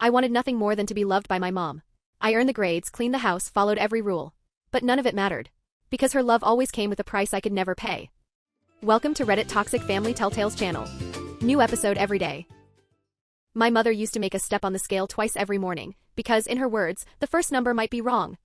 I wanted nothing more than to be loved by my mom. I earned the grades, cleaned the house, followed every rule. But none of it mattered. Because her love always came with a price I could never pay. Welcome to Reddit Toxic Family Telltales channel. New episode every day. My mother used to make us step on the scale twice every morning, because, in her words, the first number might be wrong.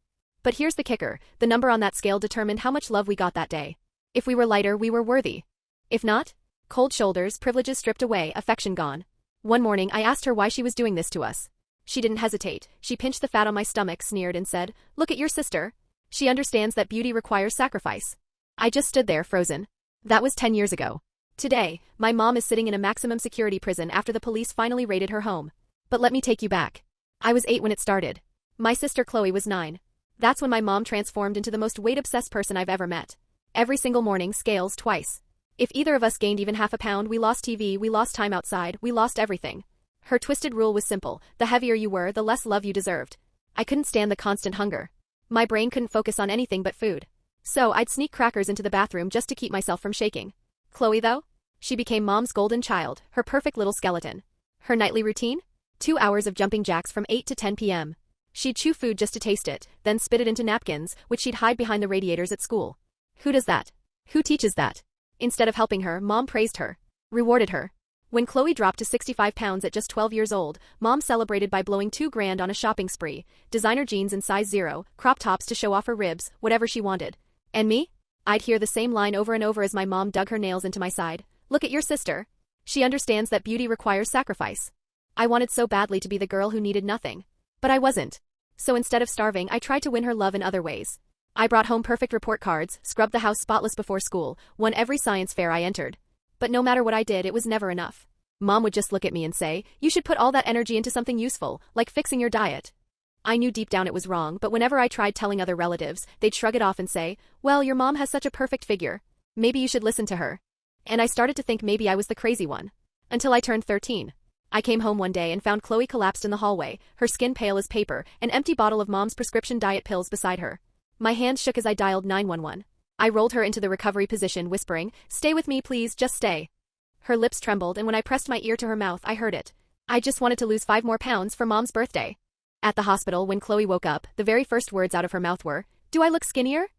But here's the kicker, the number on that scale determined how much love we got that day. If we were lighter, we were worthy. If not, cold shoulders, privileges stripped away, affection gone. One morning I asked her why she was doing this to us. She didn't hesitate. She pinched the fat on my stomach, sneered and said, "Look at your sister. She understands that beauty requires sacrifice." I just stood there frozen. That was 10 years ago. Today, my mom is sitting in a maximum security prison after the police finally raided her home. But let me take you back. I was 8 when it started. My sister Chloe was 9. That's when my mom transformed into the most weight-obsessed person I've ever met. Every single morning, scales twice. If either of us gained even half a pound, we lost TV, we lost time outside, we lost everything. Her twisted rule was simple: the heavier you were, the less love you deserved. I couldn't stand the constant hunger. My brain couldn't focus on anything but food. So I'd sneak crackers into the bathroom just to keep myself from shaking. Chloe, though? She became mom's golden child, her perfect little skeleton. Her nightly routine? 2 hours of jumping jacks from 8 to 10 p.m. She'd chew food just to taste it, then spit it into napkins, which she'd hide behind the radiators at school. Who does that? Who teaches that? Instead of helping her, mom praised her. Rewarded her. When Chloe dropped to 65 pounds at just 12 years old, mom celebrated by blowing $2 grand on a shopping spree, designer jeans in size 0, crop tops to show off her ribs, whatever she wanted. And me? I'd hear the same line over and over as my mom dug her nails into my side. "Look at your sister. She understands that beauty requires sacrifice." I wanted so badly to be the girl who needed nothing. But I wasn't. So instead of starving, I tried to win her love in other ways. I brought home perfect report cards, scrubbed the house spotless before school, won every science fair I entered. But no matter what I did, it was never enough. Mom would just look at me and say, "You should put all that energy into something useful, like fixing your diet." I knew deep down it was wrong, but whenever I tried telling other relatives, they'd shrug it off and say, "Well, your mom has such a perfect figure. Maybe you should listen to her." And I started to think maybe I was the crazy one. Until I turned 13. I came home one day and found Chloe collapsed in the hallway, her skin pale as paper, an empty bottle of mom's prescription diet pills beside her. My hand shook as I dialed 911. I rolled her into the recovery position, whispering, "Stay with me, please, just stay." Her lips trembled, and when I pressed my ear to her mouth, I heard it. I just wanted to lose 5 more pounds for mom's birthday. At the hospital, when Chloe woke up, the very first words out of her mouth were, "Do I look skinnier?"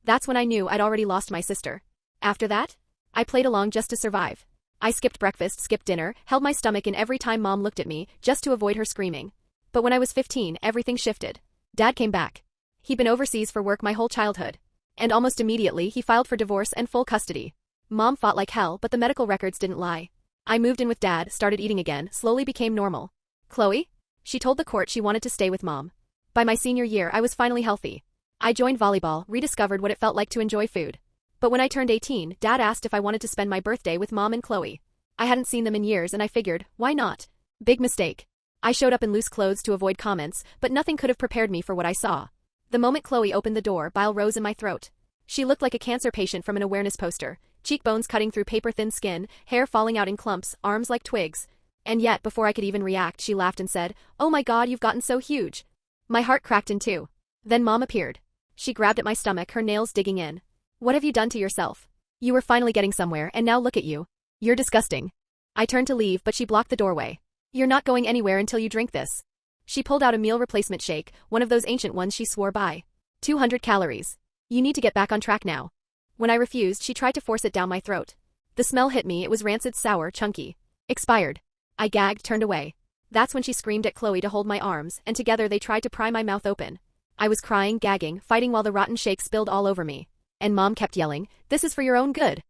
That's when I knew I'd already lost my sister. After that, I played along just to survive. I skipped breakfast, skipped dinner, held my stomach in every time mom looked at me, just to avoid her screaming. But when I was 15, everything shifted. Dad came back. He'd been overseas for work my whole childhood. And almost immediately, he filed for divorce and full custody. Mom fought like hell, but the medical records didn't lie. I moved in with Dad, started eating again, slowly became normal. Chloe? She told the court she wanted to stay with mom. By my senior year, I was finally healthy. I joined volleyball, rediscovered what it felt like to enjoy food. But when I turned 18, Dad asked if I wanted to spend my birthday with mom and Chloe. I hadn't seen them in years and I figured, why not? Big mistake. I showed up in loose clothes to avoid comments, but nothing could have prepared me for what I saw. The moment Chloe opened the door, bile rose in my throat. She looked like a cancer patient from an awareness poster, cheekbones cutting through paper-thin skin, hair falling out in clumps, arms like twigs. And yet, before I could even react, she laughed and said, "Oh my God, you've gotten so huge." My heart cracked in two. Then Mom appeared. She grabbed at my stomach, her nails digging in. "What have you done to yourself? You were finally getting somewhere, and now look at you. You're disgusting." I turned to leave, but she blocked the doorway. "You're not going anywhere until you drink this." She pulled out a meal replacement shake, one of those ancient ones she swore by. 200 calories. "You need to get back on track now." When I refused, she tried to force it down my throat. The smell hit me, it was rancid, sour, chunky. Expired. I gagged, turned away. That's when she screamed at Chloe to hold my arms, and together they tried to pry my mouth open. I was crying, gagging, fighting while the rotten shake spilled all over me. And Mom kept yelling, "This is for your own good."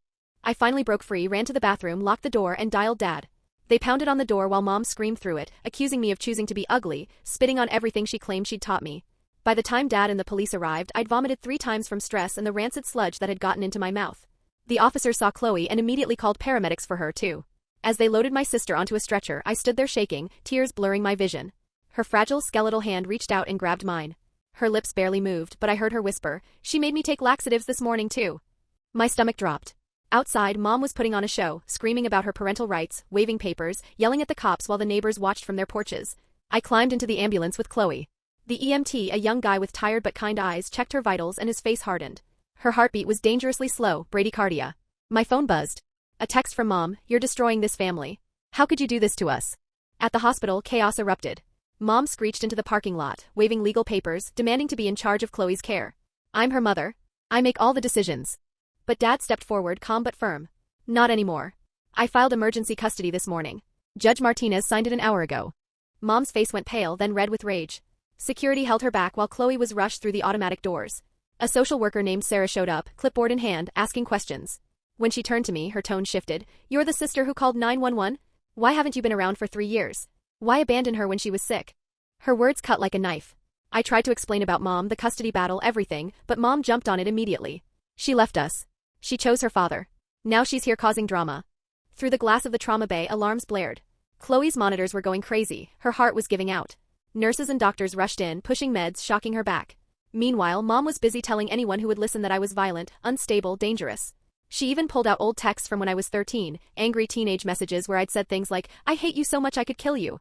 I finally broke free, ran to the bathroom, locked the door, and dialed Dad. They pounded on the door while Mom screamed through it, accusing me of choosing to be ugly, spitting on everything she claimed she'd taught me. By the time Dad and the police arrived, I'd vomited 3 times from stress and the rancid sludge that had gotten into my mouth. The officers saw Chloe and immediately called paramedics for her, too. As they loaded my sister onto a stretcher, I stood there shaking, tears blurring my vision. Her fragile, skeletal hand reached out and grabbed mine. Her lips barely moved, but I heard her whisper, "She made me take laxatives this morning, too." My stomach dropped. Outside, Mom was putting on a show, screaming about her parental rights, waving papers, yelling at the cops while the neighbors watched from their porches. I climbed into the ambulance with Chloe. The EMT, a young guy with tired but kind eyes, checked her vitals and his face hardened. Her heartbeat was dangerously slow, bradycardia. My phone buzzed. A text from Mom, "You're destroying this family. How could you do this to us?" At the hospital, chaos erupted. Mom screeched into the parking lot, waving legal papers, demanding to be in charge of Chloe's care. I'm her mother. I make all the decisions. But Dad stepped forward, calm but firm. Not anymore. I filed emergency custody this morning. Judge Martinez signed it an hour ago. Mom's face went pale, then red with rage. Security held her back while Chloe was rushed through the automatic doors. A social worker named Sarah showed up, clipboard in hand, asking questions. When she turned to me, her tone shifted. You're the sister who called 911? Why haven't you been around for 3 years? Why abandon her when she was sick? Her words cut like a knife. I tried to explain about Mom, the custody battle, everything, but Mom jumped on it immediately. She left us. She chose her father. Now she's here causing drama. Through the glass of the trauma bay, alarms blared. Chloe's monitors were going crazy. Her heart was giving out. Nurses and doctors rushed in, pushing meds, shocking her back. Meanwhile, Mom was busy telling anyone who would listen that I was violent, unstable, dangerous. She even pulled out old texts from when I was 13, angry teenage messages where I'd said things like, I hate you so much I could kill you.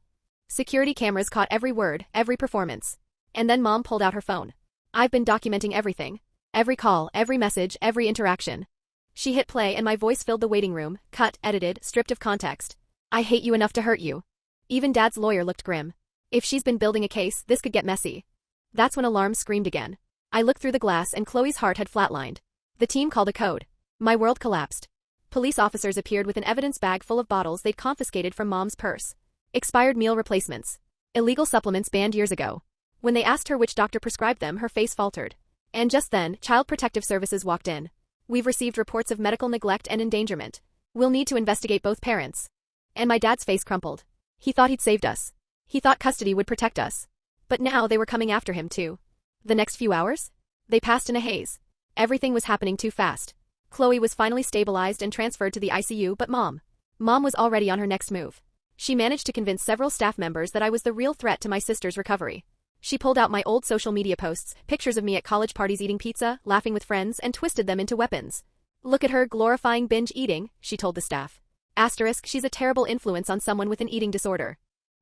Security cameras caught every word, every performance. And then Mom pulled out her phone. I've been documenting everything. Every call, every message, every interaction. She hit play and my voice filled the waiting room, cut, edited, stripped of context. I hate you enough to hurt you. Even Dad's lawyer looked grim. If she's been building a case, this could get messy. That's when alarms screamed again. I looked through the glass and Chloe's heart had flatlined. The team called a code. My world collapsed. Police officers appeared with an evidence bag full of bottles they'd confiscated from Mom's purse. Expired meal replacements. Illegal supplements banned years ago. When they asked her which doctor prescribed them, her face faltered. And just then, Child Protective Services walked in. We've received reports of medical neglect and endangerment. We'll need to investigate both parents. And my dad's face crumpled. He thought he'd saved us. He thought custody would protect us. But now they were coming after him too. The next few hours? They passed in a haze. Everything was happening too fast. Chloe was finally stabilized and transferred to the ICU, but Mom was already on her next move. She managed to convince several staff members that I was the real threat to my sister's recovery. She pulled out my old social media posts, pictures of me at college parties eating pizza, laughing with friends, and twisted them into weapons. Look at her glorifying binge eating, she told the staff. Asterisk, she's a terrible influence on someone with an eating disorder.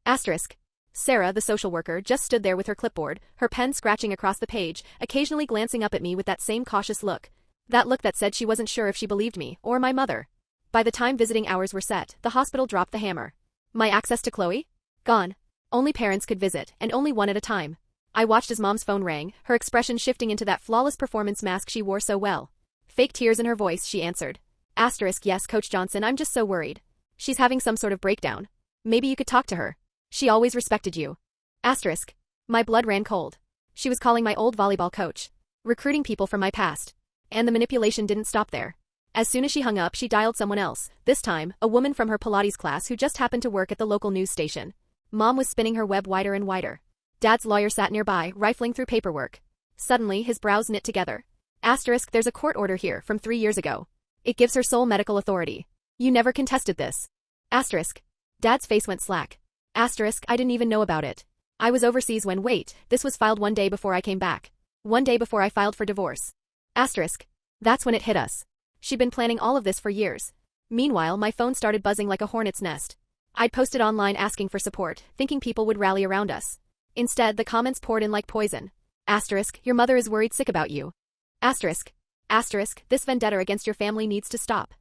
Asterisk. Sarah, the social worker, just stood there with her clipboard, her pen scratching across the page, occasionally glancing up at me with that same cautious look. That look that said she wasn't sure if she believed me, or my mother. By the time visiting hours were set, the hospital dropped the hammer. My access to Chloe? Gone. Only parents could visit, and only one at a time. I watched as Mom's phone rang, her expression shifting into that flawless performance mask she wore so well. Fake tears in her voice, she answered. Asterisk, yes, Coach Johnson, I'm just so worried. She's having some sort of breakdown. Maybe you could talk to her. She always respected you. Asterisk. My blood ran cold. She was calling my old volleyball coach. Recruiting people from my past. And the manipulation didn't stop there. As soon as she hung up, she dialed someone else, this time, a woman from her Pilates class who just happened to work at the local news station. Mom was spinning her web wider and wider. Dad's lawyer sat nearby, rifling through paperwork. Suddenly, his brows knit together. Asterisk, there's a court order here from 3 years ago. It gives her sole medical authority. You never contested this. Asterisk. Dad's face went slack. Asterisk, I didn't even know about it. I was overseas when, wait, this was filed 1 day before I came back. 1 day before I filed for divorce. Asterisk. That's when it hit us. She'd been planning all of this for years. Meanwhile, my phone started buzzing like a hornet's nest. I'd posted online asking for support, thinking people would rally around us. Instead, the comments poured in like poison. Asterisk, your mother is worried sick about you. Asterisk. Asterisk, this vendetta against your family needs to stop.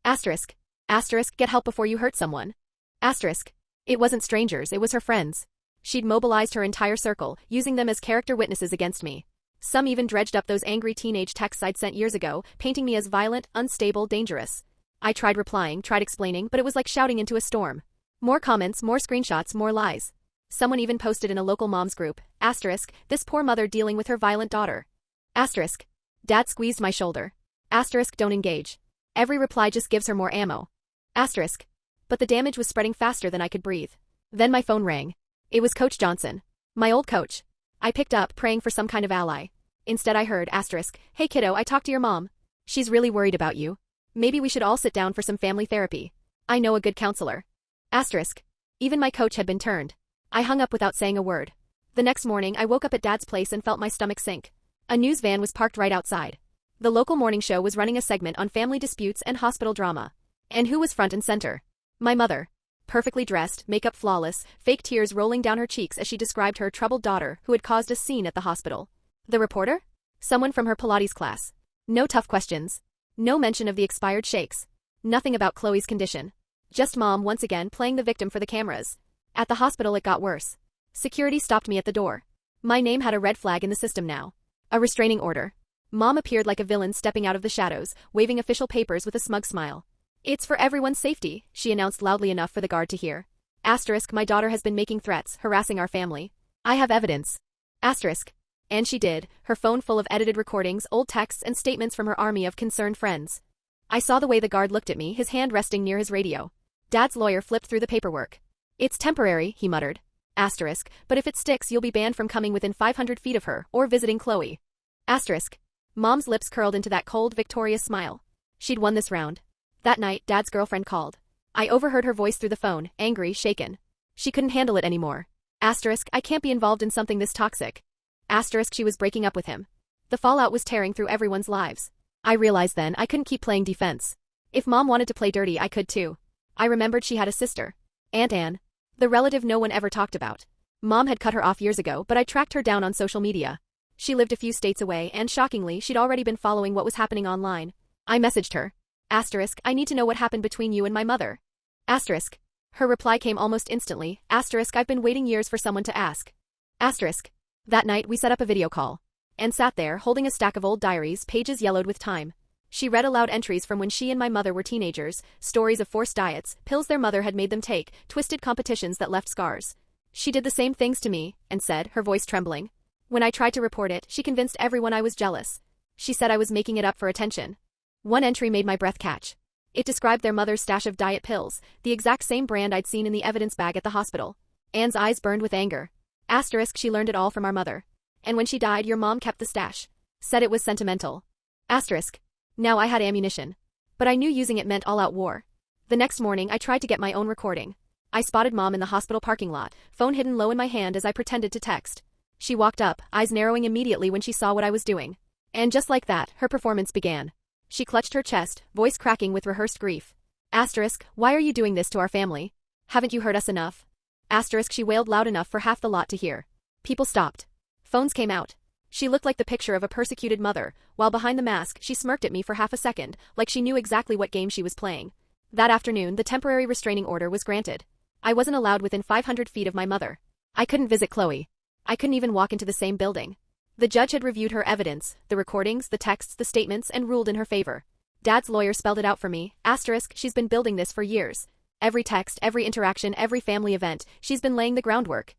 Asterisk. Asterisk, get help before you hurt someone. Asterisk. It wasn't strangers, it was her friends. She'd mobilized her entire circle, using them as character witnesses against me. Some even dredged up those angry teenage texts I'd sent years ago, painting me as violent, unstable, dangerous. I tried replying, tried explaining, but it was like shouting into a storm. More comments, more screenshots, more lies. Someone even posted in a local moms group, asterisk, this poor mother dealing with her violent daughter. Asterisk. Dad squeezed my shoulder. Asterisk, don't engage. Every reply just gives her more ammo. Asterisk. But the damage was spreading faster than I could breathe. Then my phone rang. It was Coach Johnson. My old coach. I picked up, praying for some kind of ally. Instead I heard, asterisk, hey kiddo, I talked to your mom. She's really worried about you. Maybe we should all sit down for some family therapy. I know a good counselor. Asterisk. Even my coach had been turned. I hung up without saying a word. The next morning I woke up at Dad's place and felt my stomach sink. A news van was parked right outside. The local morning show was running a segment on family disputes and hospital drama. And who was front and center? My mother. Perfectly dressed, makeup flawless, fake tears rolling down her cheeks as she described her troubled daughter who had caused a scene at the hospital. The reporter? Someone from her Pilates class. No tough questions. No mention of the expired shakes. Nothing about Chloe's condition. Just Mom once again playing the victim for the cameras. At the hospital it got worse. Security stopped me at the door. My name had a red flag in the system now. A restraining order. Mom appeared like a villain stepping out of the shadows, waving official papers with a smug smile. It's for everyone's safety, she announced loudly enough for the guard to hear. Asterisk, my daughter has been making threats, harassing our family. I have evidence. Asterisk. And she did, her phone full of edited recordings, old texts, and statements from her army of concerned friends. I saw the way the guard looked at me, his hand resting near his radio. Dad's lawyer flipped through the paperwork. It's temporary, he muttered. Asterisk, but if it sticks you'll be banned from coming within 500 feet of her, or visiting Chloe. Asterisk. Mom's lips curled into that cold, victorious smile. She'd won this round. That night, Dad's girlfriend called. I overheard her voice through the phone, angry, shaken. She couldn't handle it anymore. Asterisk, I can't be involved in something this toxic. Asterisk, she was breaking up with him. The fallout was tearing through everyone's lives. I realized then I couldn't keep playing defense. If Mom wanted to play dirty, I could too. I remembered she had a sister. Aunt Anne. The relative no one ever talked about. Mom had cut her off years ago, but I tracked her down on social media. She lived a few states away, and shockingly, she'd already been following what was happening online. I messaged her. Asterisk, I need to know what happened between you and my mother. Asterisk. Her reply came almost instantly. Asterisk, I've been waiting years for someone to ask. Asterisk. That night, we set up a video call. And sat there, holding a stack of old diaries, pages yellowed with time. She read aloud entries from when she and my mother were teenagers, stories of forced diets, pills their mother had made them take, twisted competitions that left scars. She did the same things to me, and said, her voice trembling. When I tried to report it, she convinced everyone I was jealous. She said I was making it up for attention. One entry made my breath catch. It described their mother's stash of diet pills, the exact same brand I'd seen in the evidence bag at the hospital. Anne's eyes burned with anger. Asterisk, she learned it all from our mother. And when she died, your mom kept the stash. Said it was sentimental. Asterisk. Now I had ammunition. But I knew using it meant all-out war. The next morning, I tried to get my own recording. I spotted Mom in the hospital parking lot, phone hidden low in my hand as I pretended to text. She walked up, eyes narrowing immediately when she saw what I was doing. And just like that, her performance began. She clutched her chest, voice cracking with rehearsed grief. Asterisk, why are you doing this to our family? Haven't you heard us enough? Asterisk, she wailed loud enough for half the lot to hear. People stopped. Phones came out. She looked like the picture of a persecuted mother, while behind the mask she smirked at me for half a second, like she knew exactly what game she was playing. That afternoon, the temporary restraining order was granted. I wasn't allowed within 500 feet of my mother. I couldn't visit Chloe. I couldn't even walk into the same building. The judge had reviewed her evidence, the recordings, the texts, the statements, and ruled in her favor. Dad's lawyer spelled it out for me. Asterisk, she's been building this for years. Every text, every interaction, every family event, she's been laying the groundwork.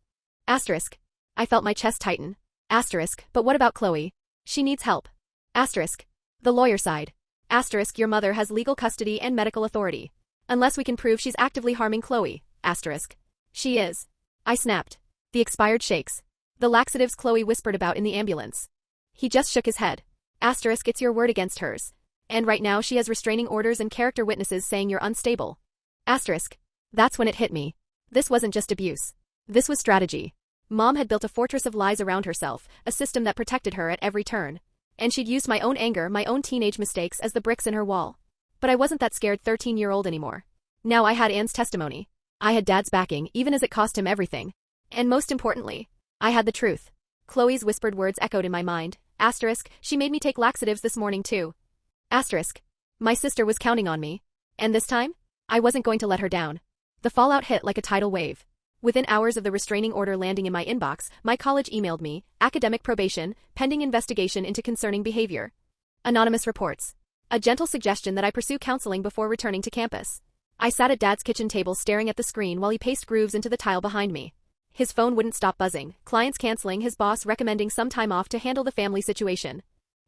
Asterisk. I felt my chest tighten. Asterisk, but what about Chloe? She needs help. Asterisk. The lawyer sighed. Asterisk, your mother has legal custody and medical authority. Unless we can prove she's actively harming Chloe. Asterisk. She is. I snapped. The expired shakes. The laxatives Chloe whispered about in the ambulance. He just shook his head. Asterisk, it's your word against hers. And right now she has restraining orders and character witnesses saying you're unstable. Asterisk. That's when it hit me. This wasn't just abuse. This was strategy. Mom had built a fortress of lies around herself, a system that protected her at every turn. And she'd used my own anger, my own teenage mistakes as the bricks in her wall. But I wasn't that scared 13-year-old anymore. Now I had Anne's testimony. I had Dad's backing, even as it cost him everything. And most importantly, I had the truth. Chloe's whispered words echoed in my mind. Asterisk, she made me take laxatives this morning too. Asterisk. My sister was counting on me. And this time, I wasn't going to let her down. The fallout hit like a tidal wave. Within hours of the restraining order landing in my inbox, my college emailed me, academic probation, pending investigation into concerning behavior. Anonymous reports. A gentle suggestion that I pursue counseling before returning to campus. I sat at Dad's kitchen table staring at the screen while he paced grooves into the tile behind me. His phone wouldn't stop buzzing, clients canceling, his boss recommending some time off to handle the family situation.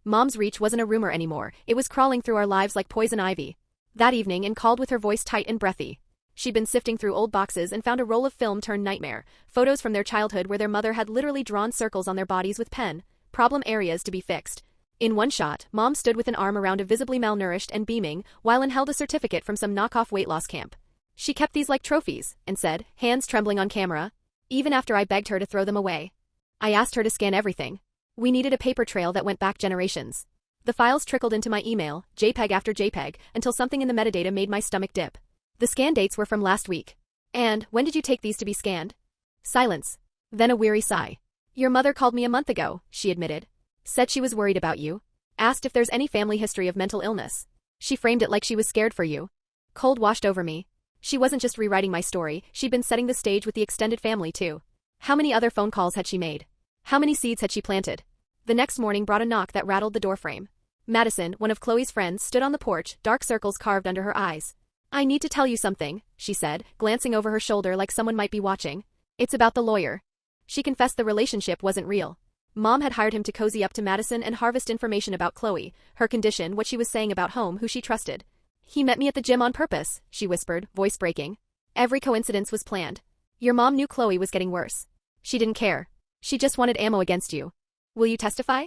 Mom's reach wasn't a rumor anymore, it was crawling through our lives like poison ivy. That evening, Anne called with her voice tight and breathy. She'd been sifting through old boxes and found a roll of film turned nightmare, photos from their childhood where their mother had literally drawn circles on their bodies with pen, problem areas to be fixed. In one shot, Mom stood with an arm around a visibly malnourished and beaming, while Anne held a certificate from some knockoff weight loss camp. She kept these like trophies, and said, hands trembling on camera, even after I begged her to throw them away. I asked her to scan everything. We needed a paper trail that went back generations. The files trickled into my email, JPEG after JPEG, until something in the metadata made my stomach dip. The scan dates were from last week. And, when did you take these to be scanned? Silence. Then a weary sigh. Your mother called me a month ago, she admitted. Said she was worried about you. Asked if there's any family history of mental illness. She framed it like she was scared for you. Cold washed over me. She wasn't just rewriting my story, she'd been setting the stage with the extended family too. How many other phone calls had she made? How many seeds had she planted? The next morning brought a knock that rattled the doorframe. Madison, one of Chloe's friends, stood on the porch, dark circles carved under her eyes. I need to tell you something, she said, glancing over her shoulder like someone might be watching. It's about the lawyer. She confessed the relationship wasn't real. Mom had hired him to cozy up to Madison and harvest information about Chloe, her condition, what she was saying about home, who she trusted. He met me at the gym on purpose, she whispered, voice breaking. Every coincidence was planned. Your mom knew Chloe was getting worse. She didn't care. She just wanted ammo against you. Will you testify?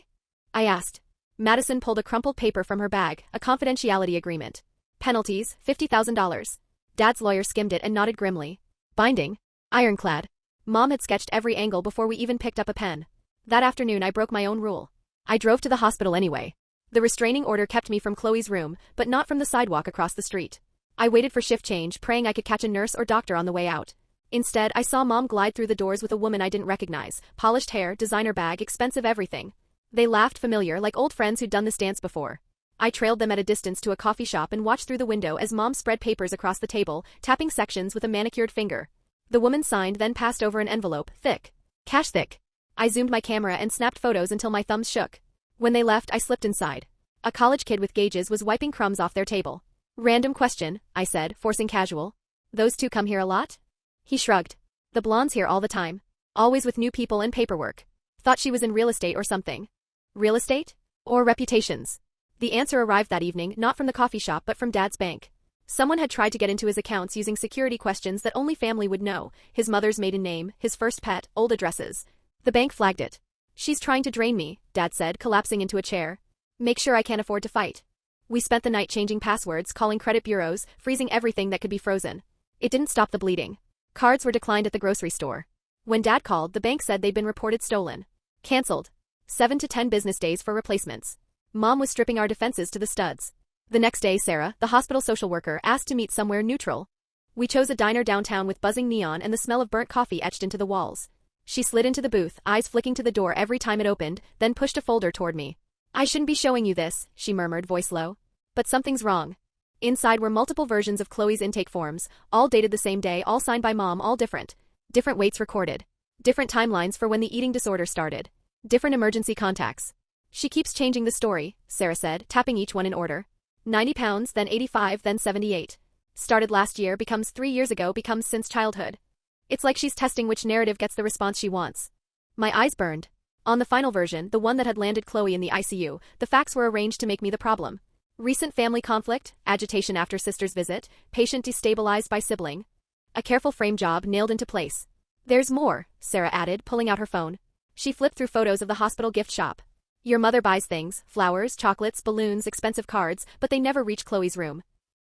I asked. Madison pulled a crumpled paper from her bag, a confidentiality agreement. Penalties, $50,000. Dad's lawyer skimmed it and nodded grimly. Binding? Ironclad. Mom had sketched every angle before we even picked up a pen. That afternoon I broke my own rule. I drove to the hospital anyway. The restraining order kept me from Chloe's room, but not from the sidewalk across the street. I waited for shift change, praying I could catch a nurse or doctor on the way out. Instead, I saw Mom glide through the doors with a woman I didn't recognize, polished hair, designer bag, expensive everything. They laughed familiar, like old friends who'd done this dance before. I trailed them at a distance to a coffee shop and watched through the window as Mom spread papers across the table, tapping sections with a manicured finger. The woman signed, then passed over an envelope, thick. Cash thick. I zoomed my camera and snapped photos until my thumbs shook. When they left, I slipped inside. A college kid with gauges was wiping crumbs off their table. Random question, I said, forcing casual. Those two come here a lot? He shrugged. The blonde's here all the time. Always with new people and paperwork. Thought she was in real estate or something. Real estate? Or reputations? The answer arrived that evening, not from the coffee shop but from Dad's bank. Someone had tried to get into his accounts using security questions that only family would know, his mother's maiden name, his first pet, old addresses. The bank flagged it. She's trying to drain me, Dad said, collapsing into a chair. Make sure I can't afford to fight. We spent the night changing passwords, calling credit bureaus, freezing everything that could be frozen. It didn't stop the bleeding. Cards were declined at the grocery store. When Dad called, the bank said they'd been reported stolen. Cancelled. 7 to 10 business days for replacements. Mom was stripping our defenses to the studs. The next day, Sarah, the hospital social worker, asked to meet somewhere neutral. We chose a diner downtown with buzzing neon and the smell of burnt coffee etched into the walls. She slid into the booth, eyes flicking to the door every time it opened, then pushed a folder toward me. I shouldn't be showing you this, she murmured, voice low. But something's wrong. Inside were multiple versions of Chloe's intake forms, all dated the same day, all signed by Mom, all different. Different weights recorded. Different timelines for when the eating disorder started. Different emergency contacts. She keeps changing the story, Sarah said, tapping each one in order. 90 pounds, then 85, then 78. Started last year, becomes 3 years ago, becomes since childhood. It's like she's testing which narrative gets the response she wants. My eyes burned. On the final version, the one that had landed Chloe in the ICU, the facts were arranged to make me the problem. Recent family conflict, agitation after sister's visit, patient destabilized by sibling. A careful frame job nailed into place. There's more, Sarah added, pulling out her phone. She flipped through photos of the hospital gift shop. Your mother buys things, flowers, chocolates, balloons, expensive cards, but they never reach Chloe's room.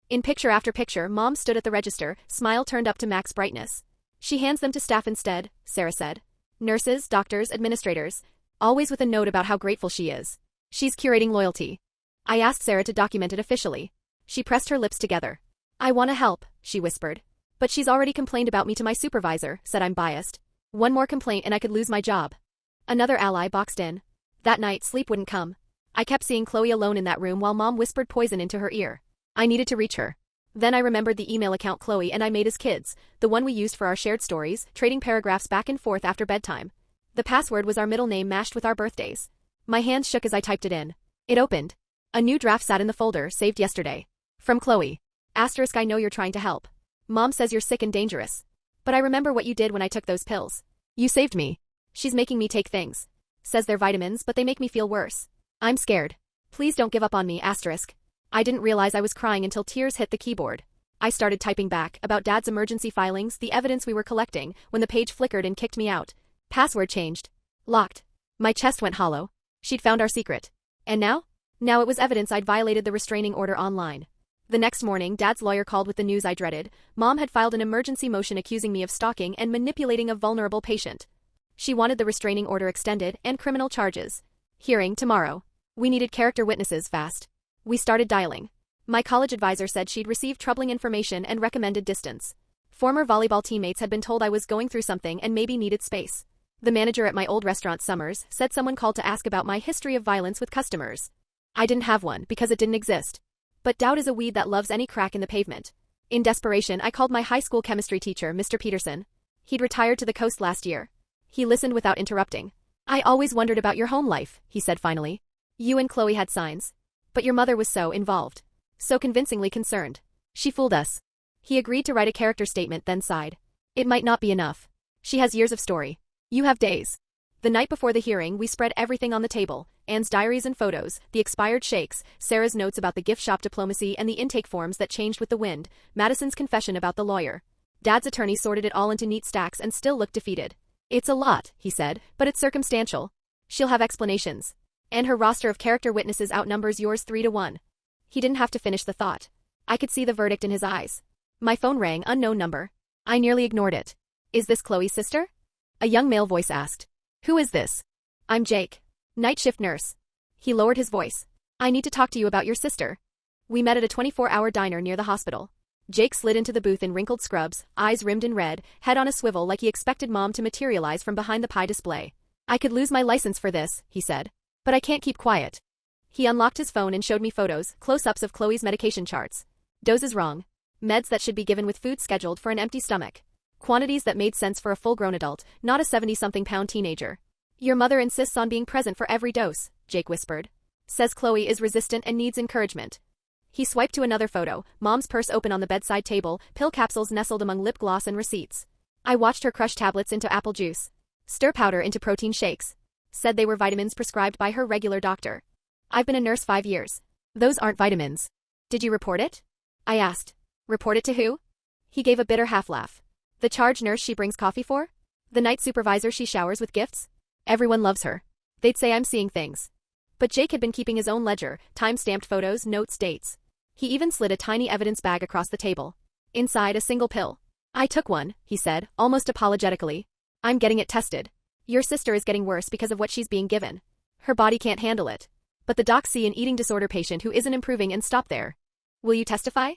In picture after picture, Mom stood at the register, smile turned up to max brightness. She hands them to staff instead, Sarah said. Nurses, doctors, administrators. Always with a note about how grateful she is. She's curating loyalty. I asked Sarah to document it officially. She pressed her lips together. I want to help, she whispered. But she's already complained about me to my supervisor, said I'm biased. One more complaint and I could lose my job. Another ally boxed in. That night, sleep wouldn't come. I kept seeing Chloe alone in that room while Mom whispered poison into her ear. I needed to reach her. Then I remembered the email account Chloe and I made as kids, the one we used for our shared stories, trading paragraphs back and forth after bedtime. The password was our middle name mashed with our birthdays. My hands shook as I typed it in. It opened. A new draft sat in the folder, saved yesterday. From Chloe. Asterisk, I know you're trying to help. Mom says you're sick and dangerous. But I remember what you did when I took those pills. You saved me. She's making me take things. Says they're vitamins, but they make me feel worse. I'm scared. Please don't give up on me, asterisk. I didn't realize I was crying until tears hit the keyboard. I started typing back, about Dad's emergency filings, the evidence we were collecting, when the page flickered and kicked me out. Password changed. Locked. My chest went hollow. She'd found our secret. And now? Now it was evidence I'd violated the restraining order online. The next morning, Dad's lawyer called with the news I dreaded. Mom had filed an emergency motion accusing me of stalking and manipulating a vulnerable patient. She wanted the restraining order extended and criminal charges. Hearing tomorrow. We needed character witnesses fast. We started dialing. My college advisor said she'd received troubling information and recommended distance. Former volleyball teammates had been told I was going through something and maybe needed space. The manager at my old restaurant Summers said someone called to ask about my history of violence with customers. I didn't have one because it didn't exist. But doubt is a weed that loves any crack in the pavement. In desperation, I called my high school chemistry teacher, Mr. Peterson. He'd retired to the coast last year. He listened without interrupting. I always wondered about your home life, he said finally. You and Chloe had signs. But your mother was so involved. So convincingly concerned. She fooled us. He agreed to write a character statement, then sighed. It might not be enough. She has years of story. You have days. The night before the hearing, we spread everything on the table. Anne's diaries and photos, the expired shakes, Sarah's notes about the gift shop diplomacy and the intake forms that changed with the wind, Madison's confession about the lawyer. Dad's attorney sorted it all into neat stacks and still looked defeated. It's a lot, he said, but it's circumstantial. She'll have explanations. And her roster of character witnesses outnumbers yours 3-1. He didn't have to finish the thought. I could see the verdict in his eyes. My phone rang, unknown number. I nearly ignored it. Is this Chloe's sister? A young male voice asked. Who is this? I'm Jake. Night shift nurse. He lowered his voice. I need to talk to you about your sister. We met at a 24-hour diner near the hospital. Jake slid into the booth in wrinkled scrubs, eyes rimmed in red, head on a swivel like he expected Mom to materialize from behind the pie display. I could lose my license for this, he said. But I can't keep quiet. He unlocked his phone and showed me photos, close-ups of Chloe's medication charts. Doses wrong. Meds that should be given with food scheduled for an empty stomach. Quantities that made sense for a full-grown adult, not a 70-something-pound teenager. Your mother insists on being present for every dose, Jake whispered. Says Chloe is resistant and needs encouragement. He swiped to another photo, Mom's purse open on the bedside table, pill capsules nestled among lip gloss and receipts. I watched her crush tablets into apple juice. Stir powder into protein shakes. Said they were vitamins prescribed by her regular doctor. I've been a nurse 5 years. Those aren't vitamins. Did you report it? I asked. Report it to who? He gave a bitter half-laugh. The charge nurse she brings coffee for? The night supervisor she showers with gifts? Everyone loves her. They'd say I'm seeing things. But Jake had been keeping his own ledger, time-stamped photos, notes, dates. He even slid a tiny evidence bag across the table. Inside, a single pill. I took one, he said, almost apologetically. I'm getting it tested. Your sister is getting worse because of what she's being given. Her body can't handle it. But the docs see an eating disorder patient who isn't improving and stop there. Will you testify?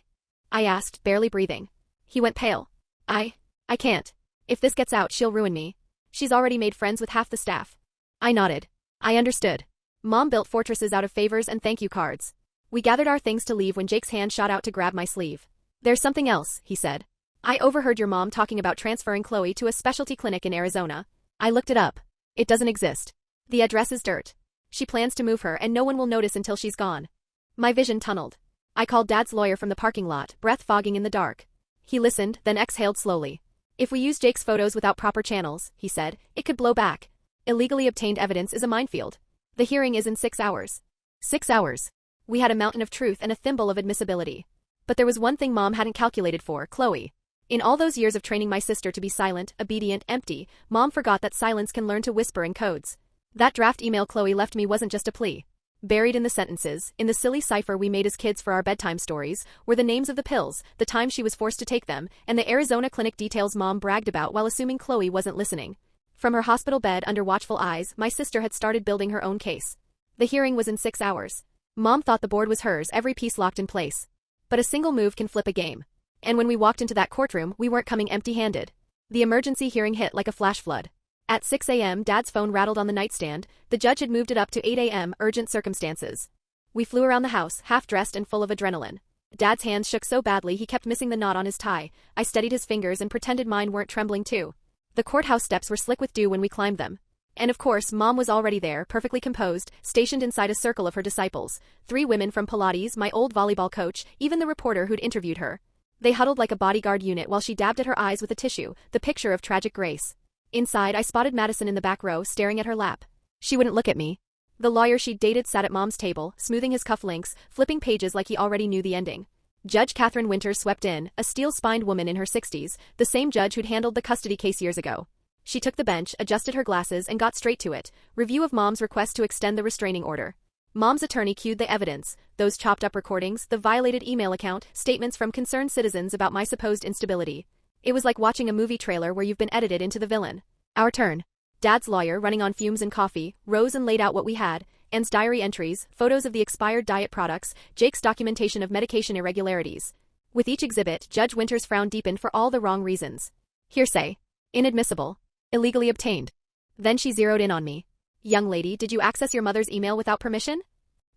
I asked, barely breathing. He went pale. I can't. If this gets out, she'll ruin me. She's already made friends with half the staff. I nodded. I understood. Mom built fortresses out of favors and thank you cards. We gathered our things to leave when Jake's hand shot out to grab my sleeve. There's something else, he said. I overheard your mom talking about transferring Chloe to a specialty clinic in Arizona. I looked it up. It doesn't exist. The address is dirt. She plans to move her and no one will notice until she's gone. My vision tunneled. I called Dad's lawyer from the parking lot, breath fogging in the dark. He listened, then exhaled slowly. If we use Jake's photos without proper channels, he said, it could blow back. Illegally obtained evidence is a minefield. The hearing is in 6 hours. 6 hours. We had a mountain of truth and a thimble of admissibility. But there was one thing Mom hadn't calculated for, Chloe. In all those years of training my sister to be silent, obedient, empty, Mom forgot that silence can learn to whisper in codes. That draft email Chloe left me wasn't just a plea. Buried in the sentences, in the silly cipher we made as kids for our bedtime stories, were the names of the pills, the time she was forced to take them, and the Arizona clinic details Mom bragged about while assuming Chloe wasn't listening. From her hospital bed under watchful eyes, my sister had started building her own case. The hearing was in 6 hours. Mom thought the board was hers, every piece locked in place. But a single move can flip a game. And when we walked into that courtroom, we weren't coming empty-handed. The emergency hearing hit like a flash flood. At 6 a.m., Dad's phone rattled on the nightstand. The judge had moved it up to 8 a.m., urgent circumstances. We flew around the house, half-dressed and full of adrenaline. Dad's hands shook so badly he kept missing the knot on his tie. I steadied his fingers and pretended mine weren't trembling too. The courthouse steps were slick with dew when we climbed them. And of course, Mom was already there, perfectly composed, stationed inside a circle of her disciples. 3 women from Pilates, my old volleyball coach, even the reporter who'd interviewed her. They huddled like a bodyguard unit while she dabbed at her eyes with a tissue, the picture of tragic grace. Inside, I spotted Madison in the back row, staring at her lap. She wouldn't look at me. The lawyer she'd dated sat at Mom's table, smoothing his cufflinks, flipping pages like he already knew the ending. Judge Catherine Winters swept in, a steel-spined woman in her 60s, the same judge who'd handled the custody case years ago. She took the bench, adjusted her glasses, and got straight to it. Review of Mom's request to extend the restraining order. Mom's attorney cued the evidence, those chopped-up recordings, the violated email account, statements from concerned citizens about my supposed instability. It was like watching a movie trailer where you've been edited into the villain. Our turn. Dad's lawyer, running on fumes and coffee, rose and laid out what we had, Anne's diary entries, photos of the expired diet products, Jake's documentation of medication irregularities. With each exhibit, Judge Winters' frown deepened for all the wrong reasons. Hearsay. Inadmissible. Illegally obtained. Then she zeroed in on me. Young lady, did you access your mother's email without permission?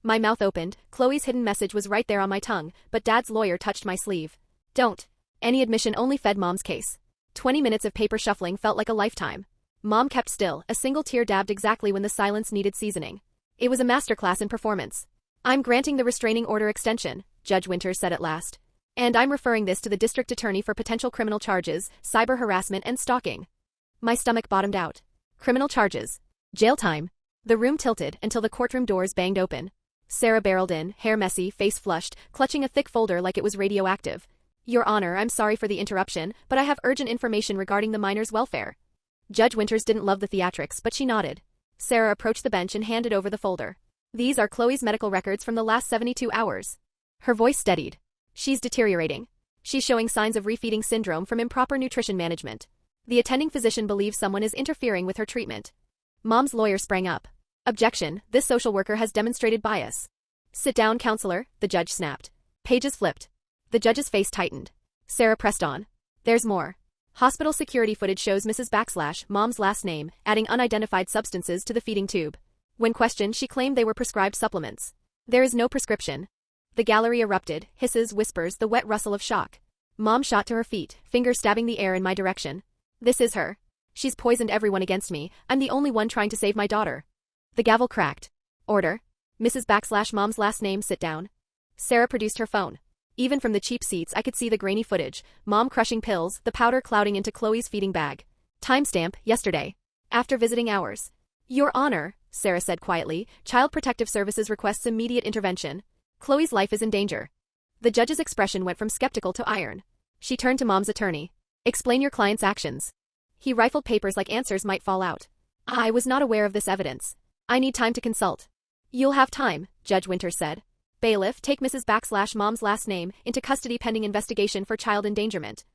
My mouth opened, Chloe's hidden message was right there on my tongue, but Dad's lawyer touched my sleeve. Don't. Any admission only fed Mom's case. 20 minutes of paper shuffling felt like a lifetime. Mom kept still, a single tear dabbed exactly when the silence needed seasoning. It was a masterclass in performance. I'm granting the restraining order extension, Judge Winters said at last. And I'm referring this to the district attorney for potential criminal charges, cyber harassment and stalking. My stomach bottomed out. Criminal charges. Jail time. The room tilted until the courtroom doors banged open. Sarah barreled in, hair messy, face flushed, clutching a thick folder like it was radioactive. Your Honor, I'm sorry for the interruption, but I have urgent information regarding the minor's welfare. Judge Winters didn't love the theatrics, but she nodded. Sarah approached the bench and handed over the folder. These are Chloe's medical records from the last 72 hours. Her voice steadied. She's deteriorating. She's showing signs of refeeding syndrome from improper nutrition management. The attending physician believes someone is interfering with her treatment. Mom's lawyer sprang up. Objection, this social worker has demonstrated bias. Sit down, counselor, the judge snapped. Pages flipped. The judge's face tightened. Sarah pressed on. There's more. Hospital security footage shows Mrs. Mom's last name, adding unidentified substances to the feeding tube. When questioned, she claimed they were prescribed supplements. There is no prescription. The gallery erupted, hisses, whispers, the wet rustle of shock. Mom shot to her feet, fingers stabbing the air in my direction. This is her. She's poisoned everyone against me. I'm the only one trying to save my daughter. The gavel cracked. Order. Mrs. Mom's last name, sit down. Sarah produced her phone. Even from the cheap seats I could see the grainy footage, Mom crushing pills, the powder clouding into Chloe's feeding bag. Timestamp, yesterday. After visiting hours. Your Honor, Sarah said quietly, Child Protective Services requests immediate intervention. Chloe's life is in danger. The judge's expression went from skeptical to iron. She turned to Mom's attorney. Explain your client's actions. He rifled papers like answers might fall out. I was not aware of this evidence. I need time to consult. You'll have time, Judge Winters said. Bailiff, take Mrs. Mom's last name into custody pending investigation for child endangerment.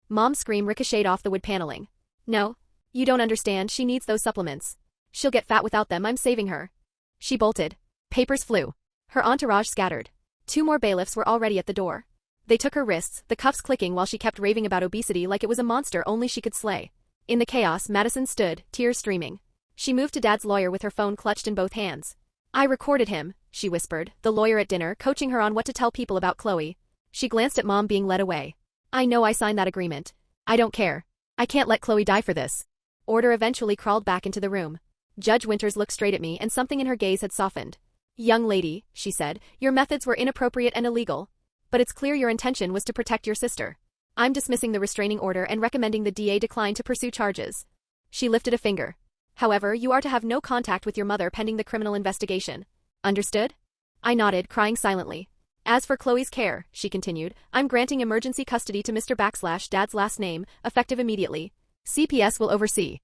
Mom's scream ricocheted off the wood paneling. No. You don't understand, she needs those supplements. She'll get fat without them, I'm saving her. She bolted. Papers flew. Her entourage scattered. 2 more bailiffs were already at the door. They took her wrists, the cuffs clicking while she kept raving about obesity like it was a monster only she could slay. In the chaos, Madison stood, tears streaming. She moved to Dad's lawyer with her phone clutched in both hands. I recorded him, she whispered, the lawyer at dinner, coaching her on what to tell people about Chloe. She glanced at Mom being led away. I know I signed that agreement. I don't care. I can't let Chloe die for this. Order eventually crawled back into the room. Judge Winters looked straight at me and something in her gaze had softened. Young lady, she said, your methods were inappropriate and illegal. But it's clear your intention was to protect your sister. I'm dismissing the restraining order and recommending the DA decline to pursue charges. She lifted a finger. However, you are to have no contact with your mother pending the criminal investigation. Understood? I nodded, crying silently. As for Chloe's care, she continued, I'm granting emergency custody to Mr. Dad's last name, effective immediately. CPS will oversee.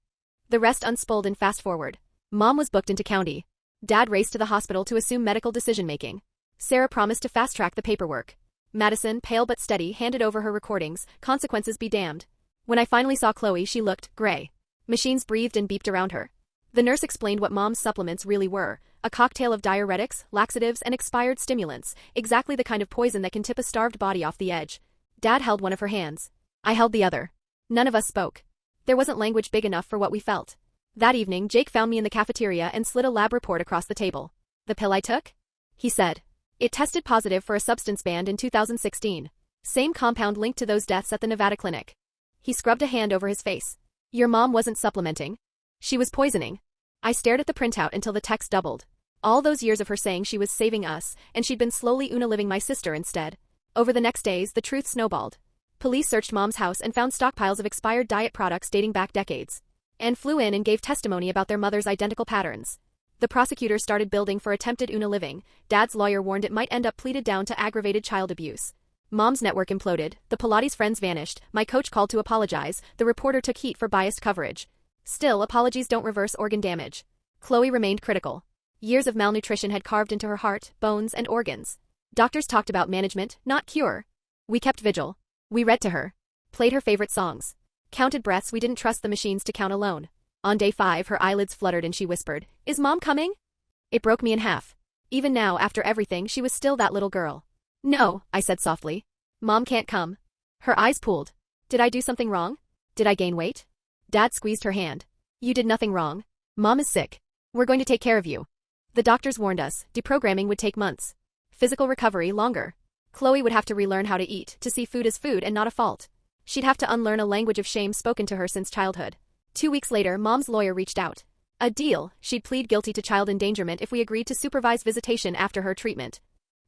The rest unspooled in fast forward. Mom was booked into county. Dad raced to the hospital to assume medical decision-making. Sarah promised to fast-track the paperwork. Madison, pale but steady, handed over her recordings, consequences be damned. When I finally saw Chloe, she looked gray. Machines breathed and beeped around her. The nurse explained what Mom's supplements really were, a cocktail of diuretics, laxatives, and expired stimulants, exactly the kind of poison that can tip a starved body off the edge. Dad held one of her hands. I held the other. None of us spoke. There wasn't language big enough for what we felt. That evening, Jake found me in the cafeteria and slid a lab report across the table. The pill I took? He said. It tested positive for a substance banned in 2016. Same compound linked to those deaths at the Nevada clinic. He scrubbed a hand over his face. Your mom wasn't supplementing. She was poisoning. I stared at the printout until the text doubled. All those years of her saying she was saving us, and she'd been slowly unaliving my sister instead. Over the next days, the truth snowballed. Police searched Mom's house and found stockpiles of expired diet products dating back decades. And flew in and gave testimony about their mother's identical patterns. The prosecutors started building for attempted unaliving. Dad's lawyer warned it might end up pleaded down to aggravated child abuse. Mom's network imploded, the Pilates friends vanished, my coach called to apologize, the reporter took heat for biased coverage. Still, apologies don't reverse organ damage. Chloe remained critical. Years of malnutrition had carved into her heart, bones, and organs. Doctors talked about management, not cure. We kept vigil. We read to her. Played her favorite songs. Counted breaths we didn't trust the machines to count alone. On day 5, her eyelids fluttered and she whispered, "Is Mom coming?" It broke me in half. Even now, after everything, she was still that little girl. "No," I said softly. "Mom can't come." Her eyes pooled. Did I do something wrong? Did I gain weight? Dad squeezed her hand. "You did nothing wrong. Mom is sick. We're going to take care of you." The doctors warned us, deprogramming would take months. Physical recovery longer. Chloe would have to relearn how to eat, to see food as food and not a fault. She'd have to unlearn a language of shame spoken to her since childhood. 2 weeks later, Mom's lawyer reached out. A deal, she'd plead guilty to child endangerment if we agreed to supervise visitation after her treatment.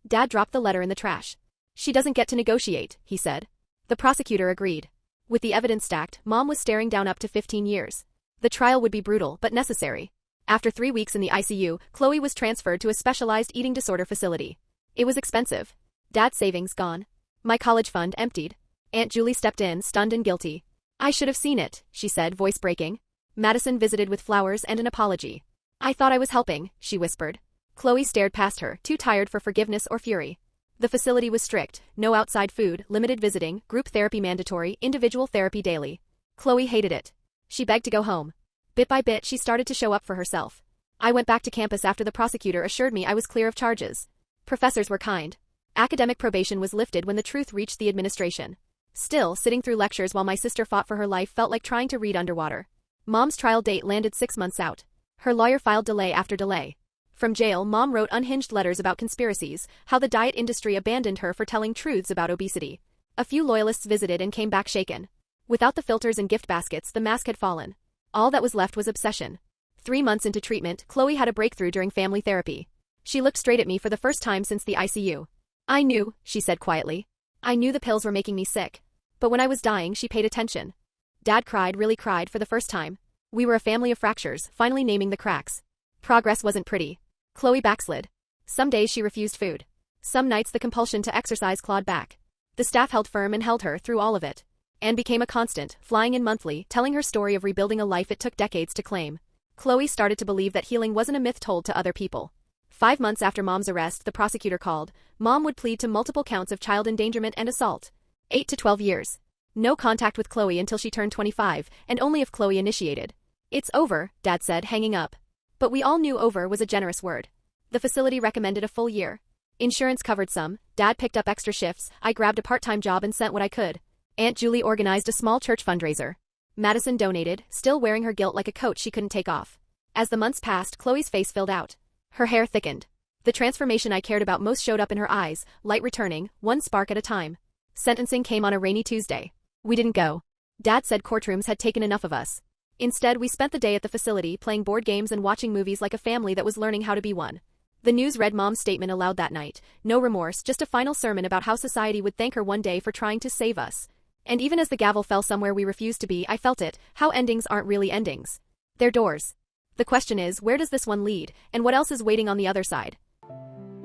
Dad dropped the letter in the trash. She doesn't get to negotiate, he said. The prosecutor agreed. With the evidence stacked, Mom was staring down up to 15 years. The trial would be brutal but necessary. After 3 weeks in the ICU, Chloe was transferred to a specialized eating disorder facility. It was expensive. Dad's savings gone. My college fund emptied. Aunt Julie stepped in, stunned and guilty. I should have seen it, she said, voice breaking. Madison visited with flowers and an apology. I thought I was helping, she whispered. Chloe stared past her, too tired for forgiveness or fury. The facility was strict, no outside food, limited visiting, group therapy mandatory, individual therapy daily. Chloe hated it. She begged to go home. Bit by bit, she started to show up for herself. I went back to campus after the prosecutor assured me I was clear of charges. Professors were kind. Academic probation was lifted when the truth reached the administration. Still, sitting through lectures while my sister fought for her life felt like trying to read underwater. Mom's trial date landed 6 months out. Her lawyer filed delay after delay. From jail, Mom wrote unhinged letters about conspiracies, how the diet industry abandoned her for telling truths about obesity. A few loyalists visited and came back shaken. Without the filters and gift baskets, the mask had fallen. All that was left was obsession. 3 months into treatment, Chloe had a breakthrough during family therapy. She looked straight at me for the first time since the ICU. I knew, she said quietly. I knew the pills were making me sick. But when I was dying, she paid attention. Dad cried, really cried for the first time. We were a family of fractures, finally naming the cracks. Progress wasn't pretty. Chloe backslid. Some days she refused food. Some nights the compulsion to exercise clawed back. The staff held firm and held her through all of it. Anne became a constant, flying in monthly, telling her story of rebuilding a life it took decades to claim. Chloe started to believe that healing wasn't a myth told to other people. 5 months after Mom's arrest, the prosecutor called. Mom would plead to multiple counts of child endangerment and assault. 8 to 12 years. No contact with Chloe until she turned 25, and only if Chloe initiated. It's over, Dad said, hanging up. But we all knew over was a generous word. The facility recommended a full year. Insurance covered some, Dad picked up extra shifts, I grabbed a part-time job and sent what I could. Aunt Julie organized a small church fundraiser. Madison donated, still wearing her guilt like a coat she couldn't take off. As the months passed, Chloe's face filled out. Her hair thickened. The transformation I cared about most showed up in her eyes, light returning, one spark at a time. Sentencing came on a rainy Tuesday. We didn't go. Dad said courtrooms had taken enough of us. Instead, we spent the day at the facility playing board games and watching movies like a family that was learning how to be one. The news read Mom's statement aloud that night. No remorse, just a final sermon about how society would thank her one day for trying to save us. And even as the gavel fell somewhere we refused to be, I felt it, how endings aren't really endings. They're doors. The question is, where does this one lead, and what else is waiting on the other side?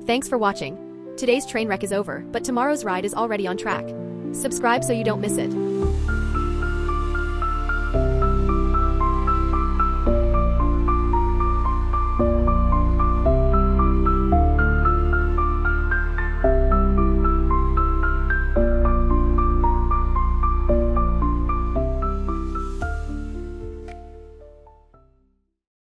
Thanks for watching. Today's train wreck is over, but tomorrow's ride is already on track. Subscribe so you don't miss it.